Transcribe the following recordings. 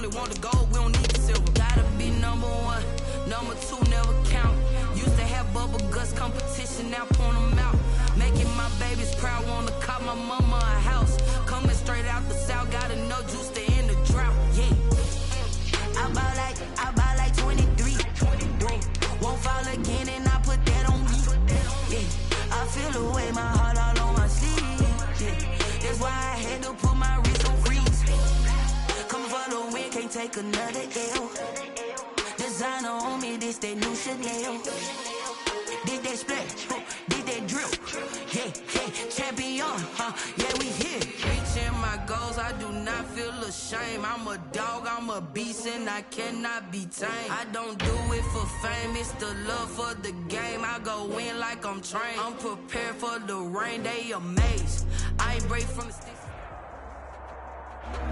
only want the gold, we don't need the silver. Gotta be number one, number two never count. Used to have bubble guts competition, now point them out. Making my babies proud, wanna call my mama a house. Coming straight out the south, gotta know juice to end the drought. Yeah. I buy like 23. Won't fall again and I put that on me. Yeah. I feel the way, my heart all on my sleeve. Yeah. That's why I had to put my wrist on freeze. Coming for the win, can't take another L. Designer on me, this that new Chanel. Did that splash, did that drill. Yeah, champion, yeah, we here. Reaching my goals, I do not feel ashamed. I'm a dog, I'm a beast, and I cannot be tamed. I don't do it for fame, it's the love for the game. I go in like I'm trained. I'm prepared for the rain, they amazed. I ain't break from the sticks.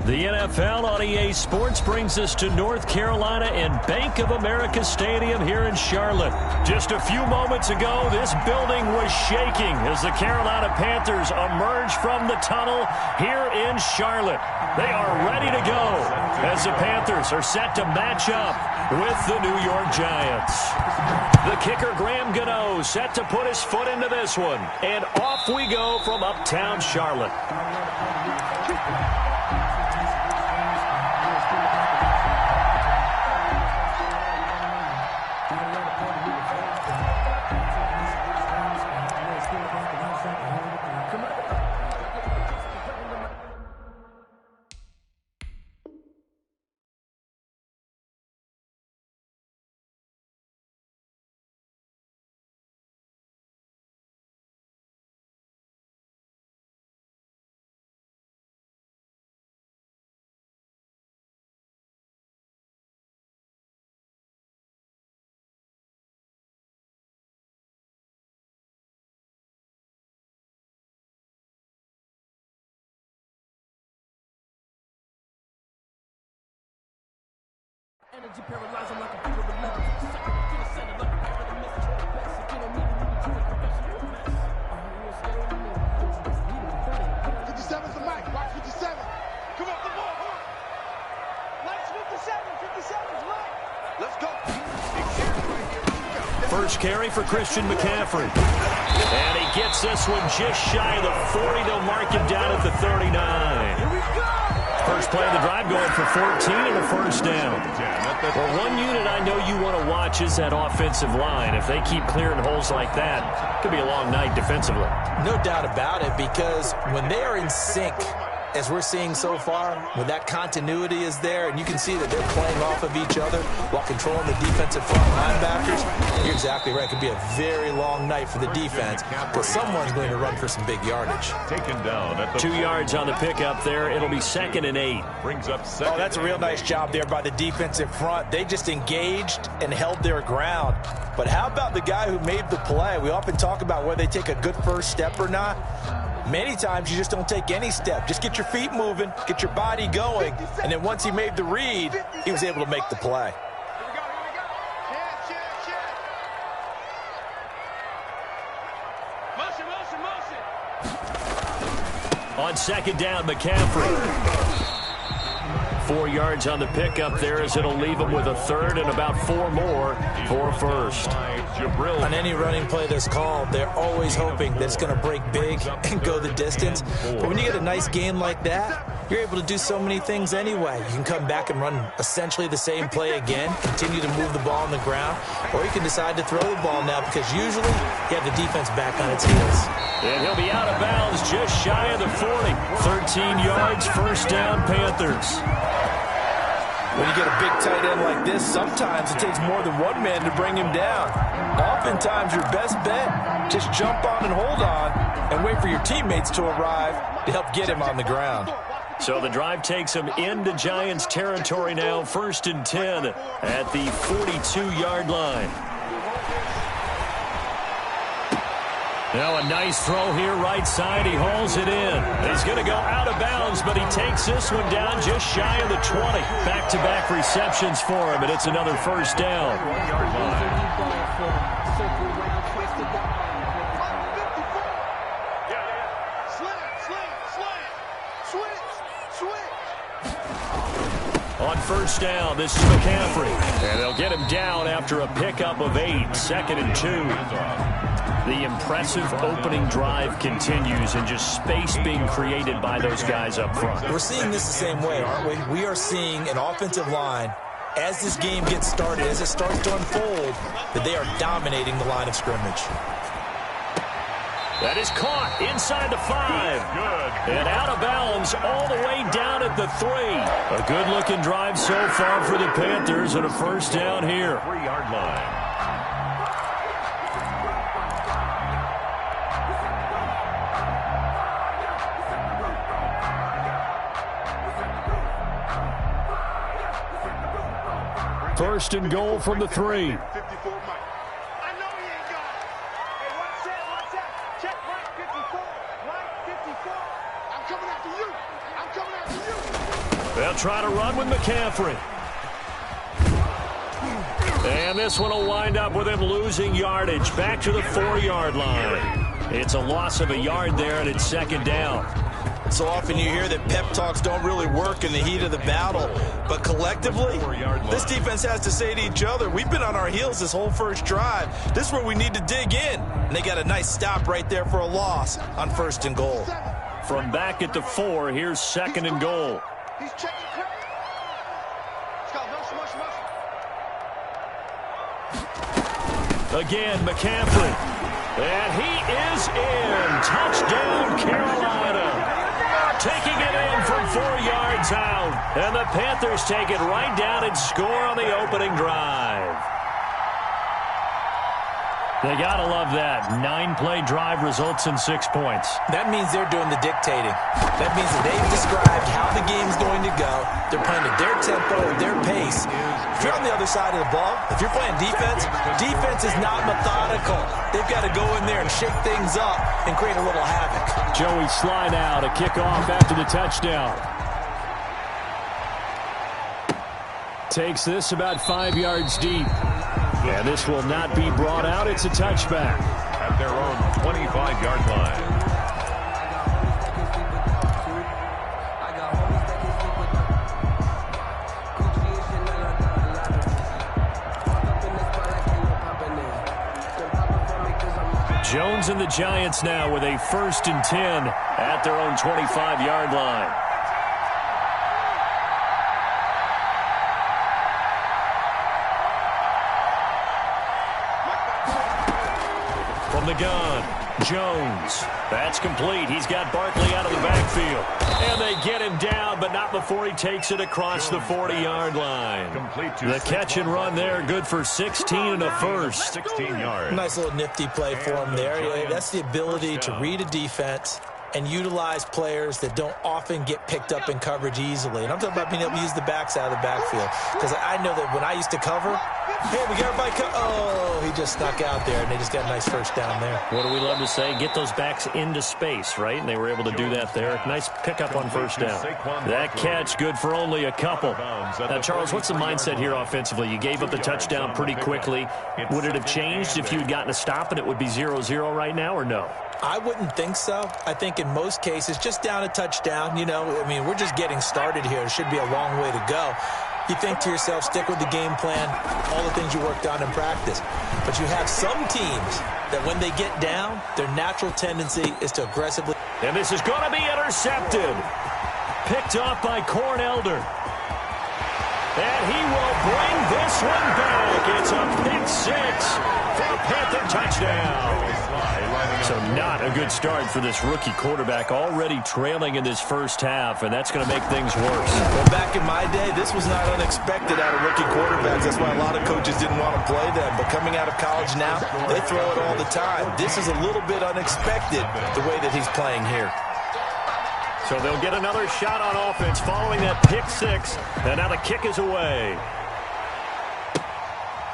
The NFL on EA Sports brings us to North Carolina and Bank of America Stadium here in Charlotte. Just a few moments ago, this building was shaking as the Carolina Panthers emerge from the tunnel here in Charlotte. They are ready to go as the Panthers are set to match up with the New York Giants. The kicker, Graham Gano, set to put his foot into this one. And off we go from uptown Charlotte. Energy paralyzed, I'm like a figure of 11. Second to the center, like a pair of the mist. Best, if you don't need it, you can professional mess. 57's the mic, watch 57. Come on, the ball, come on. Lights 57, 57's right. Let's go. First carry for Christian McCaffrey. And he gets this one just shy of the 40. They'll mark him down at the 39. Here we go. First play of the drive going for 14 and a first down. Well, one unit I know you want to watch is that offensive line. If they keep clearing holes like that, it could be a long night defensively. No doubt about it, because when they are in sync, as we're seeing so far, when that continuity is there, and you can see that they're playing off of each other while controlling the defensive front linebackers, you're exactly right. It could be a very long night for the defense, but someone's going to run for some big yardage. Taken down at the 2 yards on the pickup there. It'll be 2nd and 8. Brings up second. Oh, that's a real nice job there by the defensive front. They just engaged and held their ground. But how about the guy who made the play? We often talk about whether they take a good first step or not. Many times you just don't take any step. Just get your feet moving, get your body going, and then once he made the read, he was able to make the play. Here we go, here we go. Check. Motion. On second down, McCaffrey. 4 yards on the pickup there as it'll leave him with a third and about 4 more for first. On any running play that's called, they're always hoping that it's going to break big and go the distance. But when you get a nice game like that, you're able to do so many things anyway. You can come back and run essentially the same play again, continue to move the ball on the ground, or you can decide to throw the ball now because usually you have the defense back on its heels. And he'll be out of bounds just shy of the 40. 13 yards, first down, Panthers. When you get a big tight end like this, sometimes it takes more than one man to bring him down. Oftentimes, your best bet, just jump on and hold on and wait for your teammates to arrive to help get him on the ground. So the drive takes him into Giants territory now, 1st and 10 at the 42-yard line. Now a nice throw here right side. He hauls it in. He's going to go out of bounds, but he takes this one down just shy of the 20. Back-to-back receptions for him, and it's another first down. 1-yard line. On first down, this is McCaffrey. And they'll get him down after a pickup of 8, 2nd and 2. The impressive opening drive continues and just space being created by those guys up front. We're seeing this the same way, aren't we? We are seeing an offensive line, as this game gets started, as it starts to unfold, that they are dominating the line of scrimmage. That is caught inside the 5. And out of bounds all the way down at the 3. A good-looking drive so far for the Panthers and a first down here. 3-yard line. First and goal from the 3. 54 Mike. I know he ain't got it. Hey, watch that. Check Mike 54. Mike 54. I'm coming after you. I'm coming after you. They'll try to run with McCaffrey. And this one will wind up with him losing yardage. Back to the 4-yard line. It's a loss of a yard there, and it's second down. So often you hear that pep talks don't really work in the heat of the battle. But collectively, this defense has to say to each other, we've been on our heels this whole first drive. This is where we need to dig in. And they got a nice stop right there for a loss on first and goal. From back at the 4, here's second and goal. He's checking credit. Let's go. Motion. Again, McCaffrey. And he is in. Touchdown, Carolina. Taking it in from 4 yards out. And the Panthers take it right down and score on the opening drive. They got to love that. 9-play drive results in 6 points. That means they're doing the dictating. That means that they've described how the game's going to go. They're playing at their tempo, at their pace. If you're on the other side of the ball, if you're playing defense, defense is not methodical. They've got to go in there and shake things up and create a little havoc. Joey slide out, a kickoff after the touchdown. Takes this about 5 yards deep. And this will not be brought out. It's a touchback. At their own 25-yard line. Jones and the Giants now with a 1st and 10 at their own 25-yard line. From the gun, Jones. That's complete. He's got Barkley out of the backfield. And they get him down, but not before he takes it across the 40-yard line. The catch and run there, good for 16 and a first. 16 yards. Nice little nifty play for him there. That's the ability to read a defense and utilize players that don't often get picked up in coverage easily. And I'm talking about being able to use the backs out of the backfield. Because I know that when I used to cover, hey, we got everybody oh, he just snuck out there, and they just got a nice first down there. What do we love to say? Get those backs into space, right? And they were able to do that there. Nice pickup on first down. That catch good for only a couple. Now, Charles, what's the mindset here offensively? You gave up the touchdown pretty quickly. Would it have changed if you had gotten a stop and it would be 0-0 right now, or no? I wouldn't think so. I think in most cases, just down a touchdown, I mean, we're just getting started here. It should be a long way to go. You think to yourself, stick with the game plan, all the things you worked on in practice. But you have some teams that when they get down, their natural tendency is to aggressively. And this is going to be intercepted. Picked off by Corn Elder. And he will bring this one back. It's a pick 6 for a Panther touchdown. So not a good start for this rookie quarterback, already trailing in this first half, and that's going to make things worse. Well, back in my day, this was not unexpected out of rookie quarterbacks. That's why a lot of coaches didn't want to play them. But coming out of college now, they throw it all the time. This is a little bit unexpected, the way that he's playing here. So they'll get another shot on offense following that pick 6, and now the kick is away.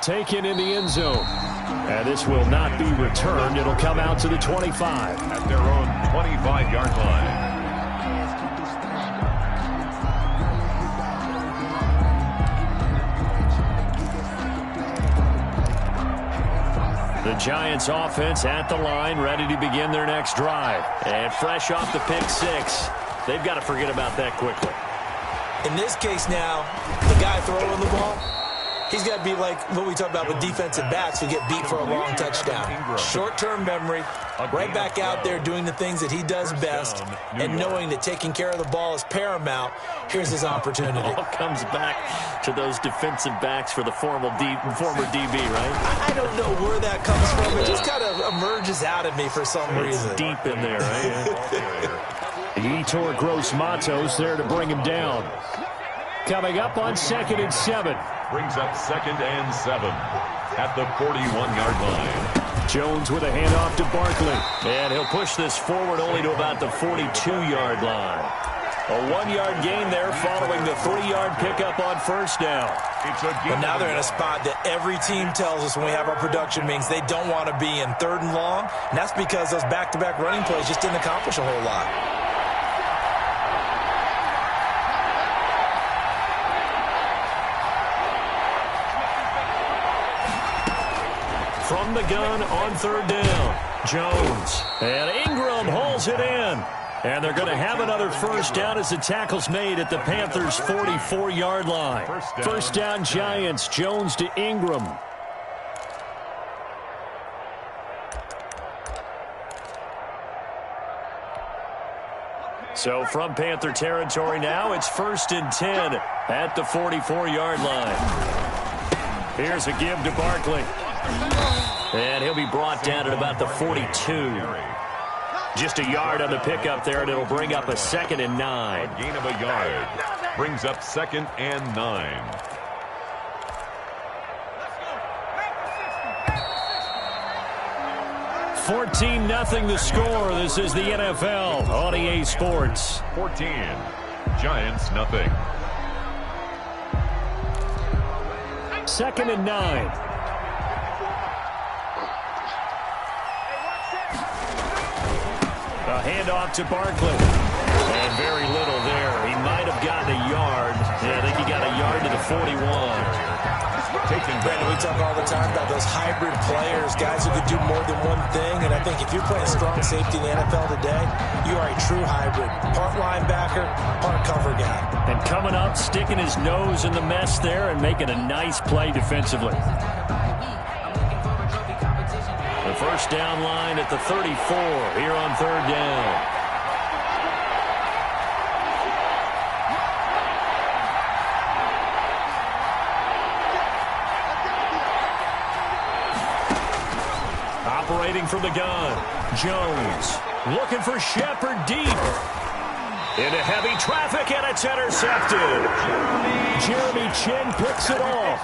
Taken in the end zone. And this will not be returned. It'll come out to the 25. At their own 25-yard line. The Giants offense at the line, ready to begin their next drive. And fresh off the pick 6, they've got to forget about that quickly. In this case now, the guy throwing the ball, he's got to be like what we talk about with defensive backs who get beat for a long touchdown. Short-term memory, right back out there doing the things that he does best, and knowing that taking care of the ball is paramount. Here's his opportunity. It all comes back to those defensive backs for the former DB, right? I don't know where that comes from. It just kind of emerges out of me for some reason. It's deep in there, right? Yetur Gross-Matos there to bring him down. Coming up on 2nd and 7. Brings up 2nd and 7 at the 41-yard line. Jones with a handoff to Barkley. And he'll push this forward only to about the 42-yard line. A 1-yard gain there following the 3-yard pickup on first down. But now they're in a spot that every team tells us when we have our production meetings they don't want to be in 3rd and long. And that's because those back-to-back running plays just didn't accomplish a whole lot. From the gun on 3rd down, Jones. And Ingram hauls it in. And they're going to have another first down as the tackle's made at the Panthers' 44-yard line. First down, Giants. Jones to Ingram. So from Panther territory now, it's 1st and 10 at the 44-yard line. Here's a give to Barkley. And he'll be brought down at about the 42. Just a yard on the pickup there, and it'll bring up a 2nd and 9. A gain of a yard. Brings up 2nd and 9. $14-0 the score. This is the NFL on EA Sports. 14. Giants nothing. 2nd and 9. A handoff to Barkley. And very little there. He might have gotten a yard. Yeah, I think he got a yard to the 41. Brandon, we talk all the time about those hybrid players, guys who could do more than one thing. And I think if you're playing strong safety in the NFL today, you are a true hybrid. Part linebacker, part cover guy. And coming up, sticking his nose in the mess there and making a nice play defensively. The first down line at the 34 here on 3rd down. Operating from the gun, Jones looking for Shepard deep. Into heavy traffic, and it's intercepted. Jeremy Chin picks it off.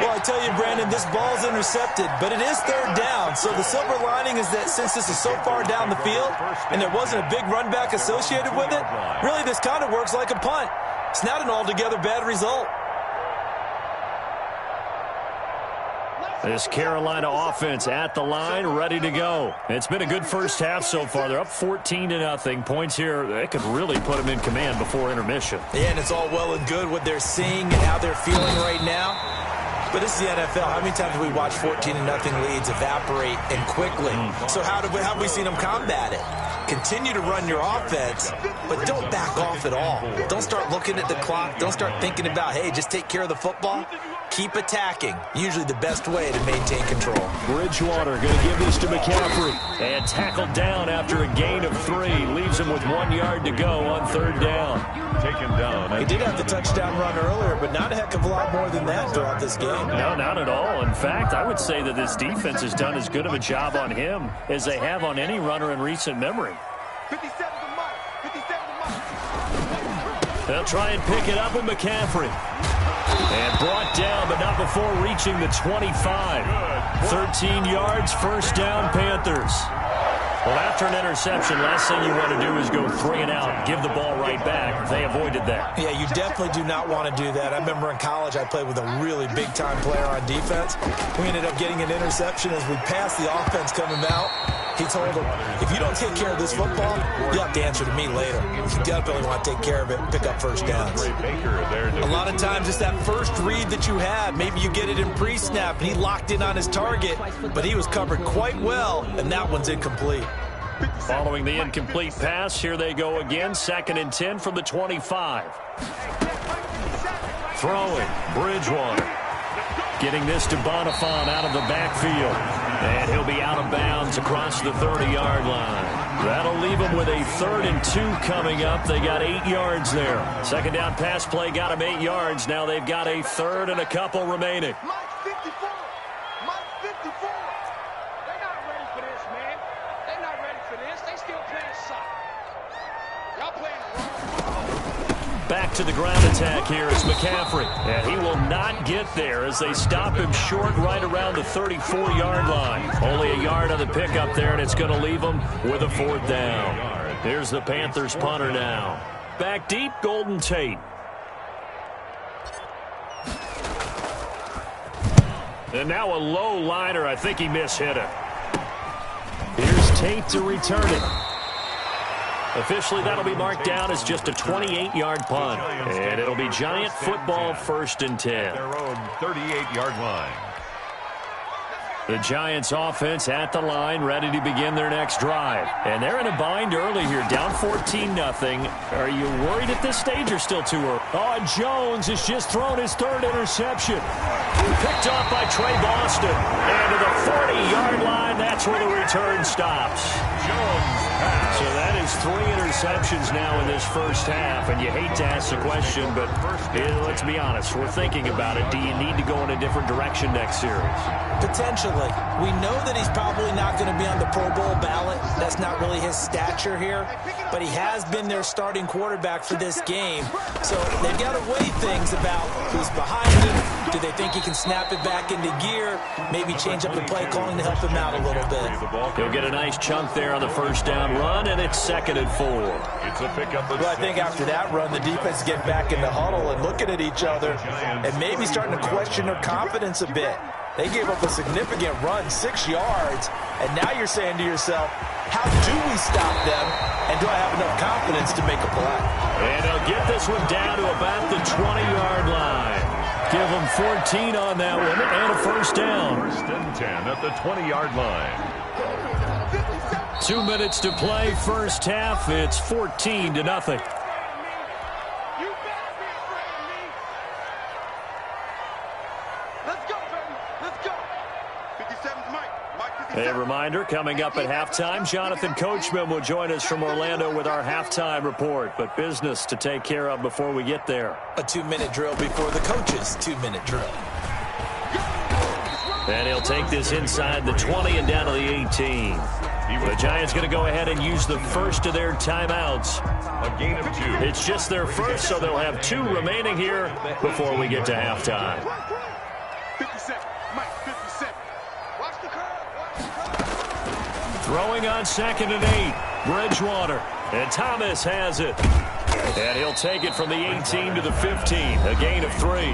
Well, I tell you, Brandon, this ball's intercepted, but it is 3rd down. So the silver lining is that since this is so far down the field and there wasn't a big run back associated with it, really this kind of works like a punt. It's not an altogether bad result. This Carolina offense at the line, ready to go. It's been a good first half so far. They're up 14-0. Points here, they could really put them in command before intermission. Yeah, and it's all well and good what they're seeing and how they're feeling right now. But this is the NFL. How many times have we watched 14-0 leads evaporate and quickly? So how have we seen them combat it? Continue to run your offense, but don't back off at all. Don't start looking at the clock. Don't start thinking about, hey, just take care of the football. Keep attacking. Usually the best way to maintain control. Bridgewater going to give this to McCaffrey. And tackled down after a gain of 3. Leaves him with 1 yard to go on 3rd down. Taken down. He did have the touchdown run earlier, but not a heck of a lot more than that throughout this game. No, not at all. In fact, I would say that this defense has done as good of a job on him as they have on any runner in recent memory. 57 to Mike. 57 to Mike. They'll try and pick it up with McCaffrey. And brought down, but not before reaching the 25. 13 yards, first down, Panthers. Well, after an interception, last thing you want to do is go 3 and out, give the ball right back. They avoided that. Yeah, you definitely do not want to do that. I remember in college I played with a really big-time player on defense. We ended up getting an interception as we passed the offense coming out. He told him, if you don't take care of this football, you'll have to answer to me later. You definitely want to take care of it and pick up first downs. A lot of times it's that first read that you had. Maybe you get it in pre-snap, and he locked in on his target, but he was covered quite well, and that one's incomplete. Following the incomplete pass, here they go again. 2nd and 10 from the 25. Throwing, Bridgewater. Getting this to Bonifant out of the backfield. And he'll be out of bounds across the 30-yard line. That'll leave them with a 3rd and 2 coming up. They got 8 yards there. 2nd down pass play got them 8 yards. Now they've got a 3rd and a couple remaining. Mike 54. Mike 54. They're not ready for this, man. They're not ready for this. They still playing soccer. Y'all playing the wrong football. Back to the ground attack here is McCaffrey. And he will not get there as they stop him short right around the 34-yard line. Only a yard on the pickup there, and it's going to leave him with a 4th down. Here's the Panthers punter now. Back deep, Golden Tate. And now a low liner. I think he mishit it. Here's Tate to return it. Officially, that'll be marked down as just a 28-yard punt. And it'll be Giant football 1st and 10. Their own 38-yard line. The Giants offense at the line, ready to begin their next drive. And they're in a bind early here, down 14-0. Are you worried at this stage or still too early? Oh, Jones has just thrown his 3rd interception. Picked off by Trey Boston. And to the 40-yard line, that's where the return stops. Jones pass. So that is 3 interceptions now in this first half. And you hate to ask the question, but let's be honest. We're thinking about it. Do you need to go in a different direction next series? Potentially. We know that he's probably not going to be on the Pro Bowl ballot. That's not really his stature here. But he has been their starting quarterback for this game. So they've got to weigh things about who's behind him. Do they think he can snap it back into gear? Maybe change up the play calling to help him out a little bit. He'll get a nice chunk there on the 1st down run, and it's 2nd and 4. It's a pickup of Well, I think after that run, the defense get back in the huddle and looking at each other and maybe starting to question their confidence a bit. They gave up a significant run, 6 yards, and now you're saying to yourself, how do we stop them, and do I have enough confidence to make a play? And they'll get this one down to about the 20-yard line. Give them 14 on that one, and a 1st down. 1st and 10 at the 20-yard line. 2 minutes to play, first half. It's 14-0. You better be afraid of me. Let's go, baby. Let's go. 57's Mike. Mike 57. A reminder, coming up at halftime, Jonathan Coachman will join us from Orlando with our halftime report. But business to take care of before we get there. A 2-minute drill before the coach's 2-minute drill. And he'll take this inside the 20 and down to the 18. The Giants going to go ahead and use the first of their timeouts. A gain of 2. It's just their first, so they'll have 2 remaining here before we get to halftime. 57. Mike 57. Watch the curve. Throwing on 2nd and 8. Bridgewater. And Thomas has it. And he'll take it from the 18 to the 15. A gain of 3.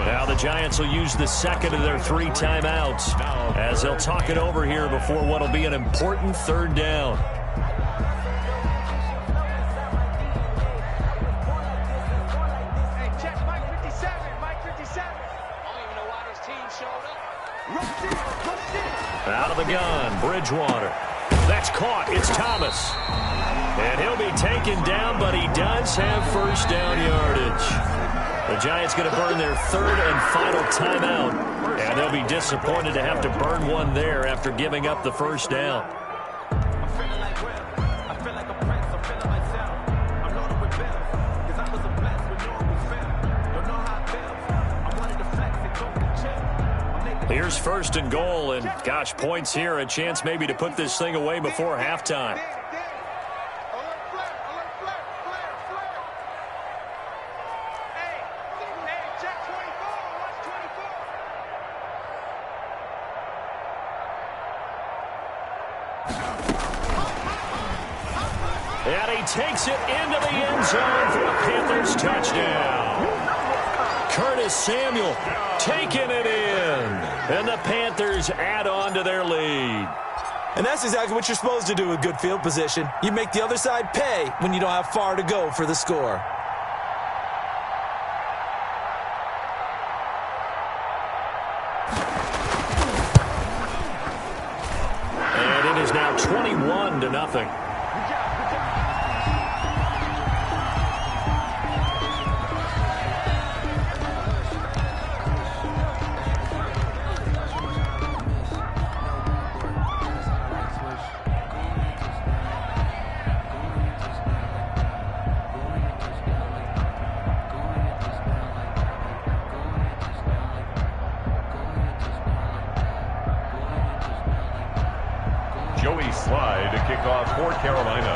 Now the Giants will use the 2nd of their 3 timeouts as they'll talk it over here before what will be an important 3rd down. Hey, check Mike 57. Mike 57. I don't even know why this team showed up. Rush in. Out of the gun, Bridgewater. That's caught. It's Thomas. And he'll be taken down, but he does have 1st down yardage. The Giants going to burn their 3rd and final timeout. And they'll be disappointed to have to burn one there after giving up the 1st down. Here's 1st and goal, and gosh, points here, a chance maybe to put this thing away before halftime. And he takes it into the end zone for a Panthers touchdown. Curtis Samuel taking it in. And the Panthers add on to their lead. And that's exactly what you're supposed to do with good field position. You make the other side pay when you don't have far to go for the score. is now 21-0. Slide to kick off for Carolina.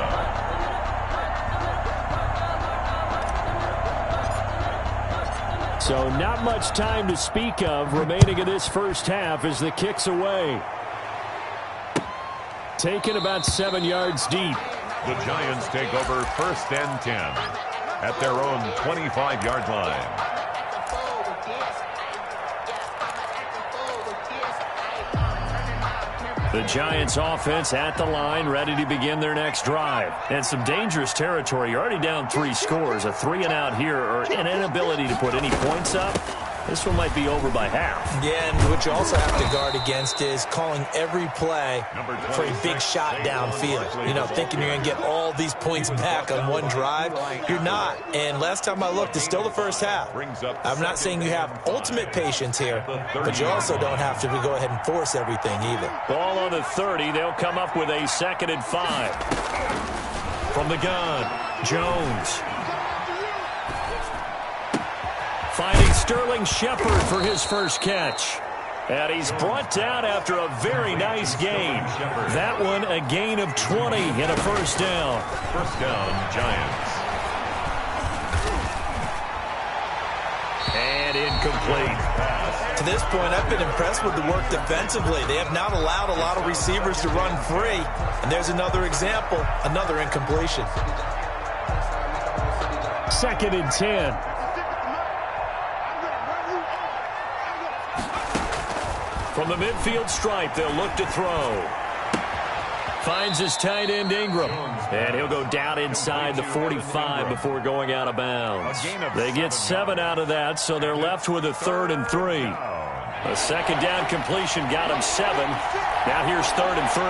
So not much time to speak of remaining in this first half as the kick's away. Taken about 7 yards deep. The Giants take over 1st and 10 at their own 25-yard line. The Giants offense at the line, ready to begin their next drive. And some dangerous territory. You're already down 3 scores. A 3-and-out here or an inability to put any points up. This one might be over by half. Yeah, and what you also have to guard against is calling every play for a big shot downfield. You know, thinking you're going to get all these points back on one drive. You're not. And last time I looked, it's still the first half. I'm not saying you have ultimate patience here, but you also don't have to go ahead and force everything either. Ball on the 30. They'll come up with a 2nd and 5. From the gun, Jones. Finding Sterling Shepard for his first catch. And he's brought down after a very nice gain. That one a gain of 20 and a first down. First down, Giants. And incomplete. To this point, I've been impressed with the work defensively. They have not allowed a lot of receivers to run free. And there's another example, another incompletion. 2nd and 10. From the midfield stripe, they'll look to throw. Finds his tight end, Ingram. And he'll go down inside the 45 before going out of bounds. They get 7 out of that, so they're left with a 3rd and 3. A 2nd down completion got him 7. Now here's 3rd and 3.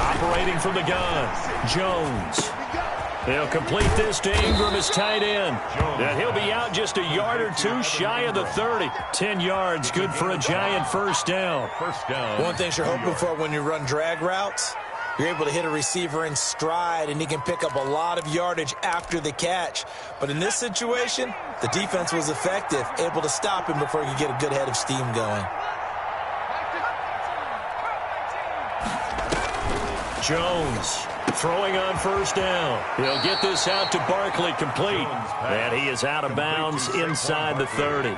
Operating from the gun, Jones. He'll complete this to Ingram, his tight end. And he'll be out just a yard or 2 shy of the 30. 10 yards, good for a Giant first down. One thing you're hoping for when you run drag routes, you're able to hit a receiver in stride, and he can pick up a lot of yardage after the catch. But in this situation, the defense was effective, able to stop him before he could get a good head of steam going. Jones throwing on first down. He'll get this out to Barkley, complete. And he is out of bounds inside the 30.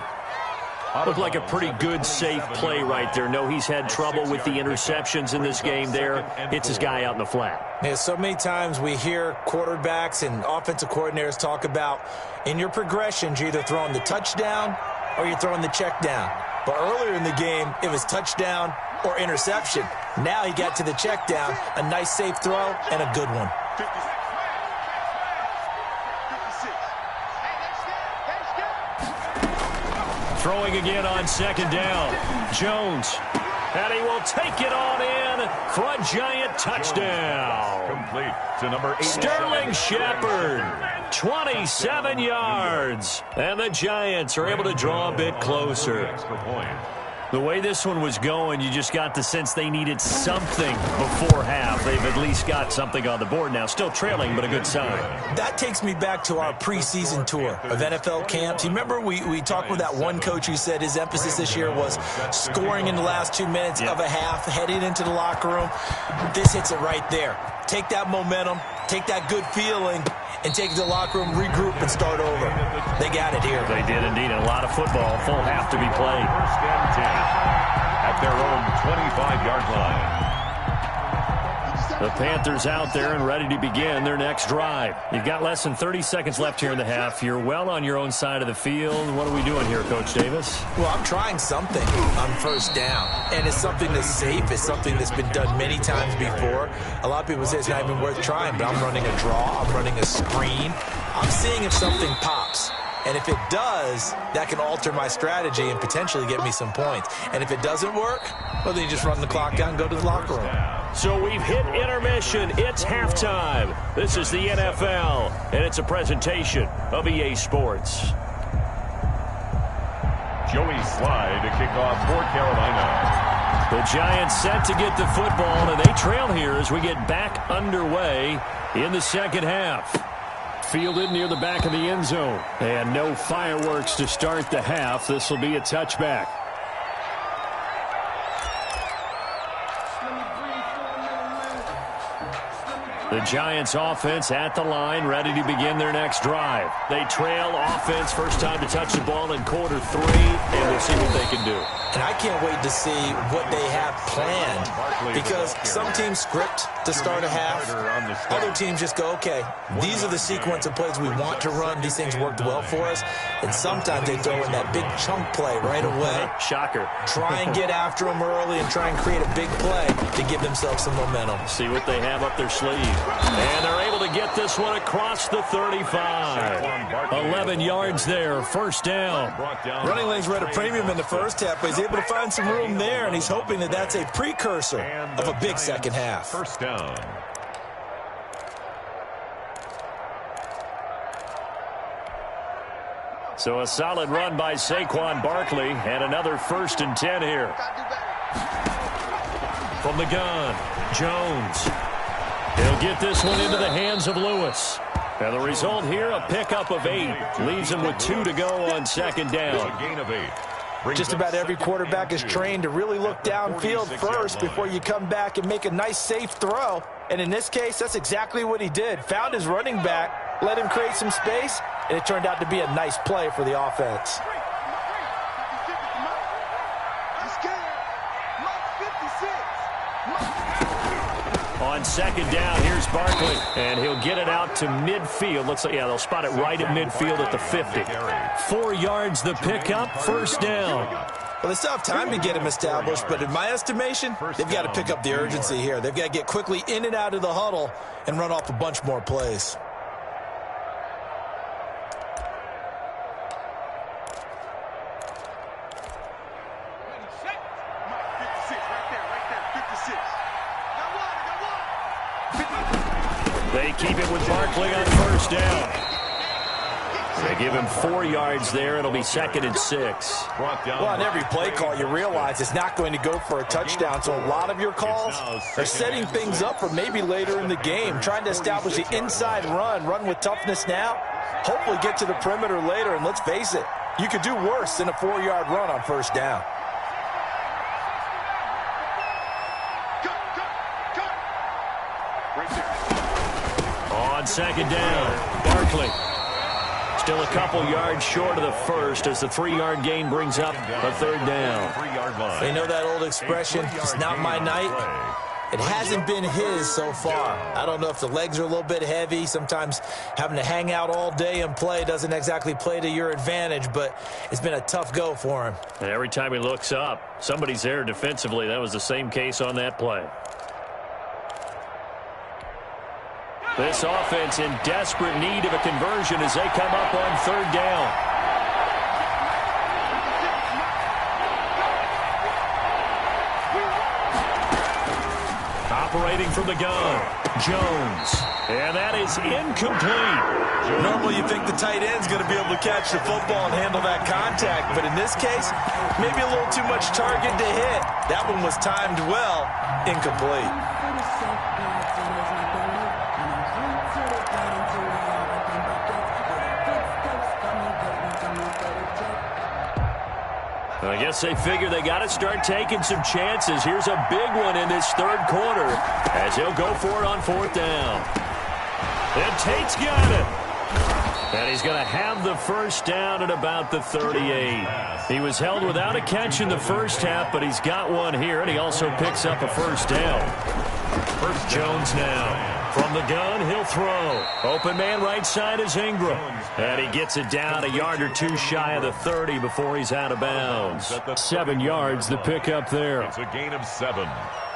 Looked like a pretty good, safe play right there. No, he's had trouble with the interceptions in this game there. Hits his guy out in the flat. Yeah, so many times we hear quarterbacks and offensive coordinators talk about in your progressions, you're either throwing the touchdown or you're throwing the check down. But earlier in the game, it was touchdown or interception. Now he got to the check down, a nice safe throw, and a good one. Throwing again on 2nd down. Jones. And he will take it on in for a Giant touchdown. Complete to number 8. Sterling Shepard. 27 yards. And the Giants are able to draw a bit closer. Extra point. The way this one was going, you just got the sense they needed something before half. They've at least got something on the board now. Still trailing, but a good sign. That takes me back to our preseason tour of NFL camps. You remember we talked with that one coach who said his emphasis this year was scoring in the last 2 minutes of a half, heading into the locker room. This hits it right there. Take that momentum, take that good feeling, and take it to the locker room, regroup, and start over. They got it here. They did indeed. A lot of football, full half to be played. 1st and 10 at their own 25-yard line. The Panthers out there and ready to begin their next drive. You've got less than 30 seconds left here in the half. You're well on your own side of the field. What are we doing here, Coach Davis? Well, I'm trying something on 1st down, and it's something that's safe. It's something that's been done many times before. A lot of people say it's not even worth trying, but I'm running a draw. I'm running a screen. I'm seeing if something pops. And if it does, that can alter my strategy and potentially get me some points. And if it doesn't work, well, then you just run the clock out and go to the locker room. So we've hit intermission. It's halftime. This is the NFL, and it's a presentation of EA Sports. Joey Slye to kick off for Carolina. The Giants set to get the football, and they trail here as we get back underway in the second half. Fielded near the back of the end zone. And no fireworks to start the half. This will be a touchback. The Giants offense at the line, ready to begin their next drive. They trail offense, first time to touch the ball in quarter 3, and we'll see what they can do. And I can't wait to see what they have planned, because some teams script to start a half. Other teams just go, okay, these are the sequence of plays we want to run. These things worked well for us. And sometimes they throw in that big chunk play right away. Shocker. Try and get after them early and try and create a big play to give themselves some momentum. See what they have up their sleeve. And they're able to get this one across the 35. 11 yards there, first down. Running lanes were at a premium in the first half, but he's able to find some room there, and he's hoping that that's a precursor of a big second half. First down. So a solid run by Saquon Barkley, and another 1st and 10 here. From the gun, Jones. He'll get this one into the hands of Lewis. And the result here, a pickup of 8. Leaves him with 2 to go on second down. A gain of 8. Just about every quarterback is trained to really look downfield first before you come back and make a nice, safe throw. And in this case, that's exactly what he did. Found his running back, let him create some space, and it turned out to be a nice play for the offense. On second down, here's Barkley, and he'll get it out to midfield. Looks like, yeah, they'll spot it right at midfield at the 50. 4 yards the pickup, first down. Well, they still have time to get him established, but in my estimation, they've got to pick up the urgency here. They've got to get quickly in and out of the huddle and run off a bunch more plays. They keep it with Barkley on first down. They give him 4 yards there. It'll be 2nd and 6. Well, on every play call, you realize it's not going to go for a touchdown. So a lot of your calls are setting things up for maybe later in the game, trying to establish the inside run with toughness now, hopefully get to the perimeter later. And let's face it, you could do worse than a 4-yard run on first down. On second down, Barkley. Still a couple yards short of the first as the 3-yard gain brings up a 3rd down. They know that old expression, it's not my night. It hasn't been his so far. I don't know if the legs are a little bit heavy. Sometimes having to hang out all day and play doesn't exactly play to your advantage, but it's been a tough go for him. And every time he looks up, somebody's there defensively. That was the same case on that play. This offense in desperate need of a conversion as they come up on 3rd down. Operating from the gun, Jones. And that is incomplete. Normally you think the tight end's going to be able to catch the football and handle that contact, but in this case, maybe a little too much target to hit. That one was timed well, incomplete. I guess they figure they got to start taking some chances. Here's a big one in this 3rd quarter as he'll go for it on 4th down. And Tate's got it. And he's going to have the first down at about the 38. He was held without a catch in the first half, but he's got one here, and he also picks up a first down. Jones now. From the gun, he'll throw. Open man right side is Ingram. And he gets it down a yard or 2 shy of the 30 before he's out of bounds. 7 yards, the pickup there. It's a gain of 7.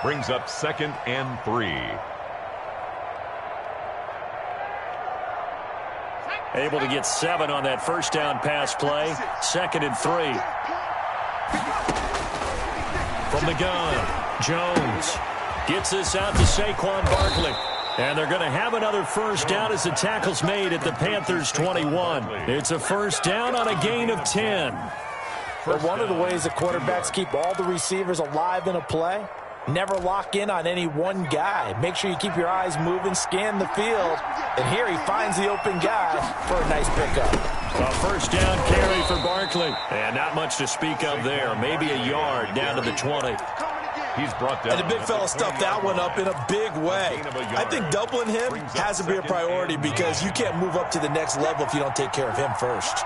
Brings up 2nd and 3. Able to get 7 on that first down pass play. 2nd and 3. From the gun, Jones gets this out to Saquon Barkley. And they're going to have another first down as the tackle's made at the Panthers' 21. It's a first down on a gain of 10. But one of the ways that quarterbacks keep all the receivers alive in a play, never lock in on any one guy. Make sure you keep your eyes moving, scan the field. And here he finds the open guy for a nice pickup. A first down carry for Barkley. And not much to speak of there. Maybe a yard down to the 20. He's brought down. And the big fella stuffed that one up in a big way. I think doubling him has to be a priority because you can't move up to the next level if you don't take care of him first.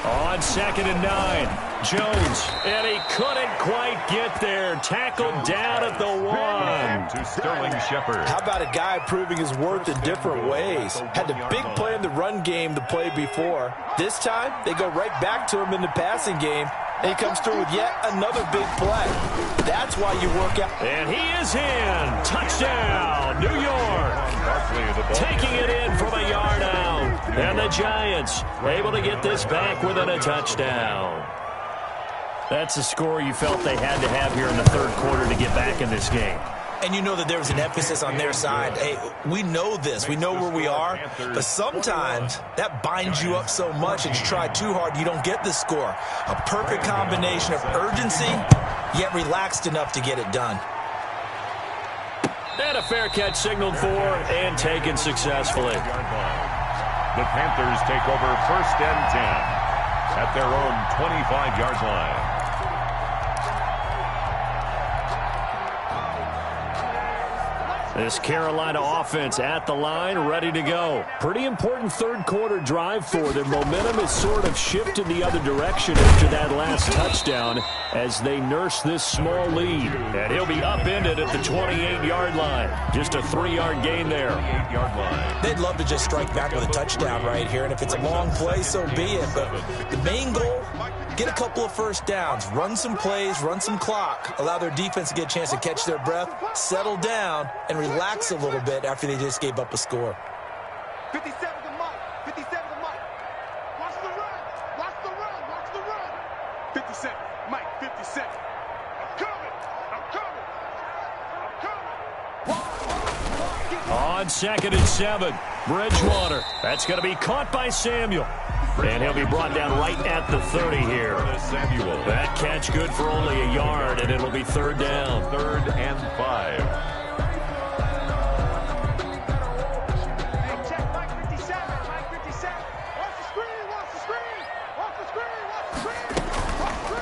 On 2nd and 9. Jones, and he couldn't quite get there. Tackled down at the 1. To Sterling Shepard. How about a guy proving his worth in different ways? Had the big play in the run game the play before. This time, they go right back to him in the passing game, and he comes through with yet another big play. That's why you work out. And he is in. Touchdown, New York. Taking it in from a yard out. And the Giants able to get this back within a touchdown. That's a score you felt they had to have here in the third quarter to get back in this game. And you know that there was an emphasis on their side. Hey, we know this. We know where we are. But sometimes that binds you up so much and you try too hard, you don't get the score. A perfect combination of urgency, yet relaxed enough to get it done. And a fair catch signaled for and taken successfully. The Panthers take over 1st and 10 at their own 25-yard line. This Carolina offense at the line, ready to go. Pretty important third quarter drive for them. Momentum has sort of shifted the other direction after that last touchdown as they nurse this small lead. And he'll be upended at the 28-yard line. Just a 3-yard gain there. They'd love to just strike back with a touchdown right here. And if it's a long play, so be it. But the main goal, get a couple of first downs, run some plays, run some clock, allow their defense to get a chance to catch their breath, settle down, and relax a little bit after they just gave up a score. 57 to Mike. 57 to Mike. Watch the run. Watch the run. Watch the run. 57. Mike, 57. I'm coming. I'm coming. I'm coming. On 2nd and 7, Bridgewater. That's going to be caught by Samuel. And he'll be brought down right at the 30 here. That catch good for only a yard, and it'll be 3rd down. 3rd and 5.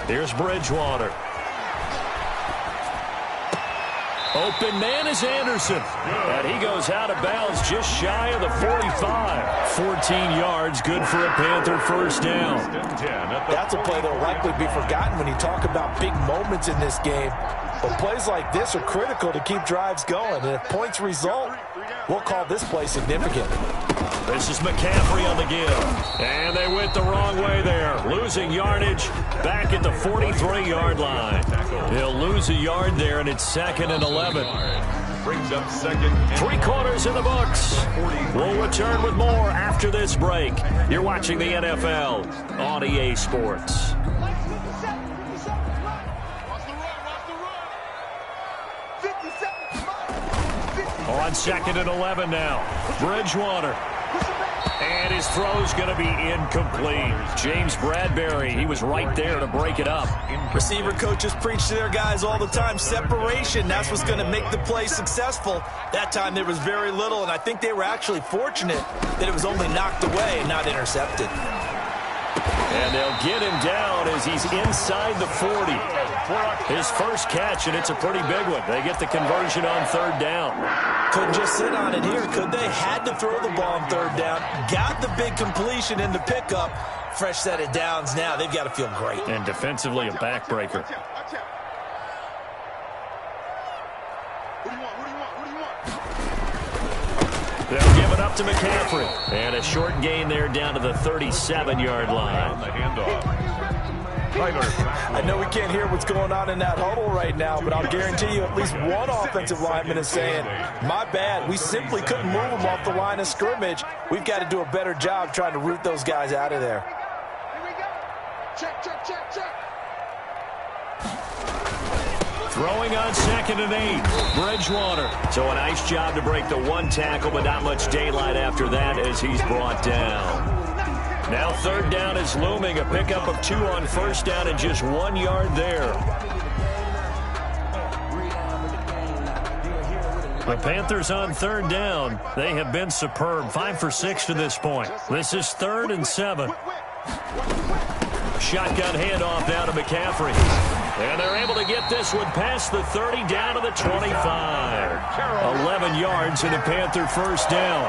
Here's Bridgewater. Open man is Anderson. And he goes out of bounds just shy of the 45. 14 yards, good for a Panther first down. That's a play that will likely be forgotten when you talk about big moments in this game. But plays like this are critical to keep drives going. And if points result, we'll call this play significant. This is McCaffrey on the give. And they went the wrong way there. Losing yardage back at the 43-yard line. He'll lose a yard there, and it's 2nd and 11. Brings up 2nd and 3 quarters in the books. We'll return with more after this break. You're watching the NFL on EA Sports. On 2nd and 11 now. Bridgewater. And his throw's going to be incomplete. James Bradbury, he was right there to break it up. Receiver coaches preach to their guys all the time. Separation, that's what's going to make the play successful. That time there was very little, and I think they were actually fortunate that it was only knocked away and not intercepted. And they'll get him down as he's inside the 40. His first catch, and it's a pretty big one. They get the conversion on 3rd down. Couldn't just sit on it here, could they? Had to throw the ball on 3rd down. Got the big completion in the pickup. Fresh set of downs now. They've got to feel great. And defensively, a backbreaker. They'll give it up to McCaffrey. And a short gain there down to the 37-yard line. on the handoff. I know we can't hear what's going on in that huddle right now, but I'll guarantee you at least one offensive lineman is saying, my bad, we simply couldn't move them off the line of scrimmage. We've got to do a better job trying to root those guys out of there. Here we go. Check, check, check, check. Throwing on 2nd and 8, Bridgewater. So a nice job to break the one tackle, but not much daylight after that as he's brought down. Now 3rd down is looming, a pickup of 2 on 1st down and just 1 yard there. The Panthers on 3rd down. They have been superb, 5 for 6 to this point. This is 3rd and 7. Shotgun handoff now to McCaffrey. And they're able to get this one past the 30 down to the 25. 11 yards and a Panther 1st down.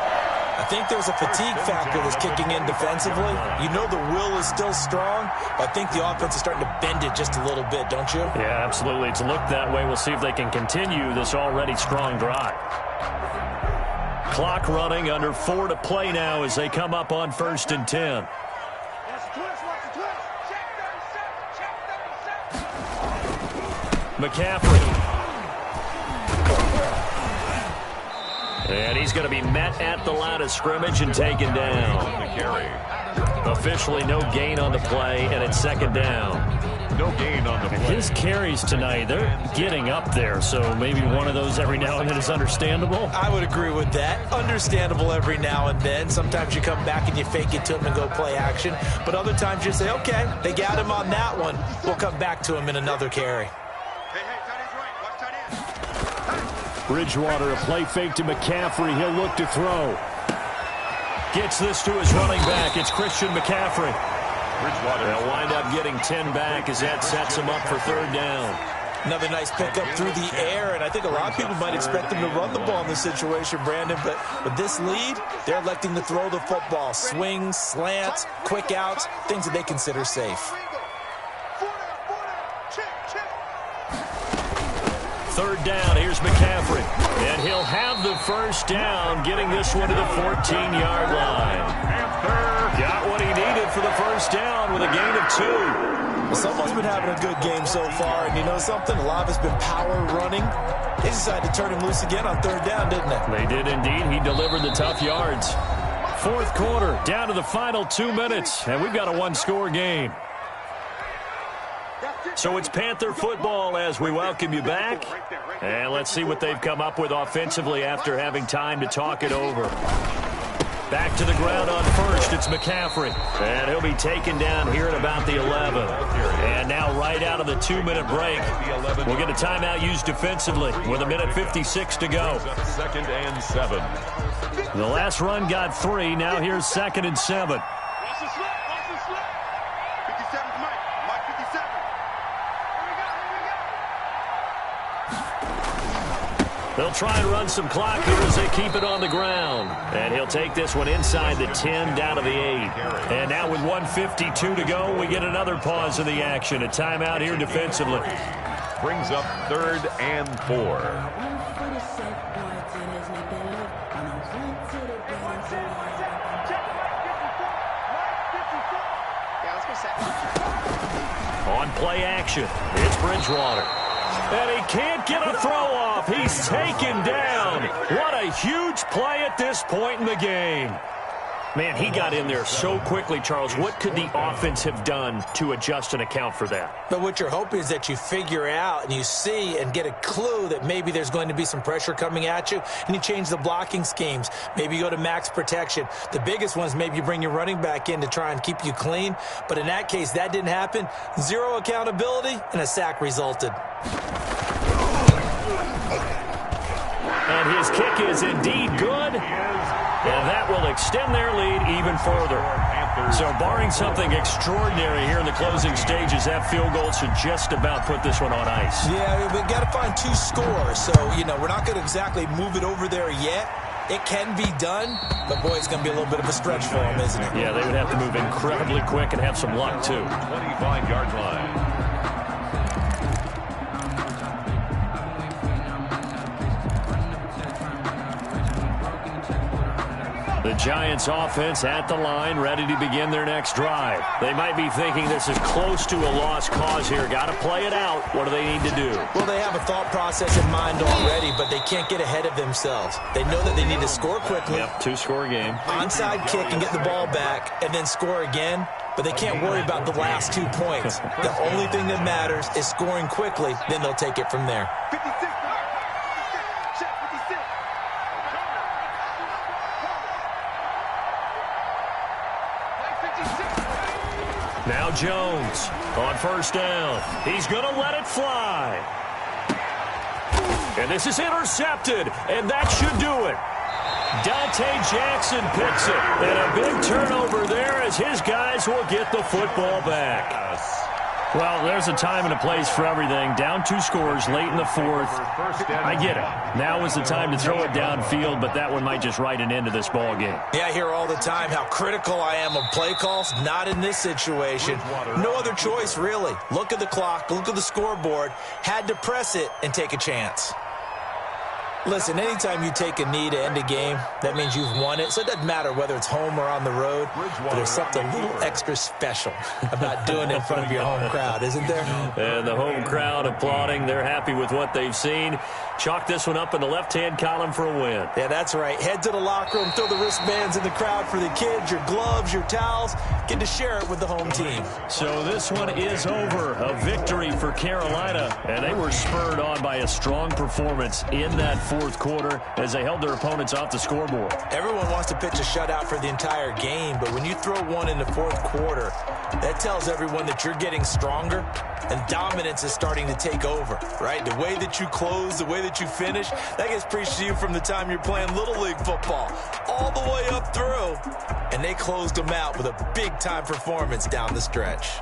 I think there's a fatigue factor that's kicking in defensively. You know the will is still strong, but I think the offense is starting to bend it just a little bit, don't you? Yeah, absolutely. It's looked that way. We'll see if they can continue this already strong drive. Clock running, under 4 to play now as they come up on 1st and 10. McCaffrey. And he's going to be met at the line of scrimmage and taken down. Officially no gain on the play, and it's 2nd down. No gain on the play. His carries tonight, they're getting up there, so maybe one of those every now and then is understandable. I would agree with that. Understandable every now and then. Sometimes you come back and you fake it to him and go play action. But other times you say, okay, they got him on that one. We'll come back to him in another carry. Bridgewater, a play fake to McCaffrey. He'll look to throw. Gets this to his running back. It's Christian McCaffrey. Bridgewater. They'll wind up getting 10 back as that sets him up for 3rd down. Another nice pickup through the air, and I think a lot of people might expect him to run the ball in this situation, Brandon, but with this lead, they're electing to throw the football. Swings, slants, quick outs, things that they consider safe. 3rd down, here's McCaffrey. And he'll have the 1st down, getting this one to the 14-yard line. Got what he needed for the 1st down with a gain of 2. Well, someone's been having a good game so far, and you know something? A lot of it's been power running. They decided to turn him loose again on 3rd down, didn't they? They did indeed. He delivered the tough yards. 4th quarter, down to the final 2 minutes, and we've got a 1-score game. So it's Panther football as we welcome you back. And let's see what they've come up with offensively after having time to talk it over. Back to the ground on 1st, it's McCaffrey. And he'll be taken down here at about the 11. And now right out of the 2-minute break, we'll get a timeout used defensively with 1:56 to go. 2nd and 7. The last run got 3. Now here's 2nd and 7. Watch the slip, watch the slip. 57's Mike. Mike 57. They'll try and run some clock here as they keep it on the ground. And he'll take this one inside the 10 down to the 8. And now with 1:52 to go, we get another pause in the action. A timeout here defensively. Brings up 3rd and 4. On play action, it's Bridgewater. And he can't get a throw off. He's taken down. What a huge play at this point in the game. Man, he got in there so quickly, Charles. What could the offense have done to adjust and account for that? But what you're hoping is that you figure out and you see and get a clue that maybe there's going to be some pressure coming at you, and you change the blocking schemes. Maybe you go to max protection. The biggest one is maybe you bring your running back in to try and keep you clean. But in that case, that didn't happen. 0 accountability, and a sack resulted. And his kick is indeed good. And that will extend their lead even further. So barring something extraordinary here in the closing stages, that field goal should just about put this one on ice. Yeah, we've got to find 2 scores. So, you know, we're not going to exactly move it over there yet. It can be done, but boy, it's going to be a little bit of a stretch for them, isn't it? Yeah, they would have to move incredibly quick and have some luck, too. 25-yard line. The Giants offense at the line, ready to begin their next drive. They might be thinking this is close to a lost cause here. Got to play it out. What do they need to do? Well, they have a thought process in mind already, but they can't get ahead of themselves. They know that they need to score quickly. Yep, two-score game. Onside kick and get the ball back and then score again, but they can't worry about the last 2 points. The only thing that matters is scoring quickly, then they'll take it from there. 56. Check 56. Now Jones on first down. He's going to let it fly. And this is intercepted, and that should do it. Dante Jackson picks it, and a big turnover there as his guys will get the football back. Well, there's a time and a place for everything. Down 2 scores late in the fourth. I get it. Now is the time to throw it downfield, but that one might just write an end to this ball game. Yeah, I hear all the time how critical I am of play calls. Not in this situation. No other choice, really. Look at the clock. Look at the scoreboard. Had to press it and take a chance. Listen, anytime you take a knee to end a game, that means you've won it. So it doesn't matter whether it's home or on the road, but there's something a little extra special about doing it in front of your home crowd, isn't there? And the home crowd applauding. They're happy with what they've seen. Chalk this one up in the left-hand column for a win. Yeah, that's right. Head to the locker room, throw the wristbands in the crowd for the kids, your gloves, your towels. Get to share it with the home team. So this one is over. A victory for Carolina, and they were spurred on by a strong performance in that fourth quarter as they held their opponents off the scoreboard. Everyone wants to pitch a shutout for the entire game, but when you throw one in the fourth quarter, that tells everyone that you're getting stronger and dominance is starting to take over, right? The way that you close, the way that you finish, that gets preached to you from the time you're playing Little League football all the way up through, and they closed them out with a big-time performance down the stretch.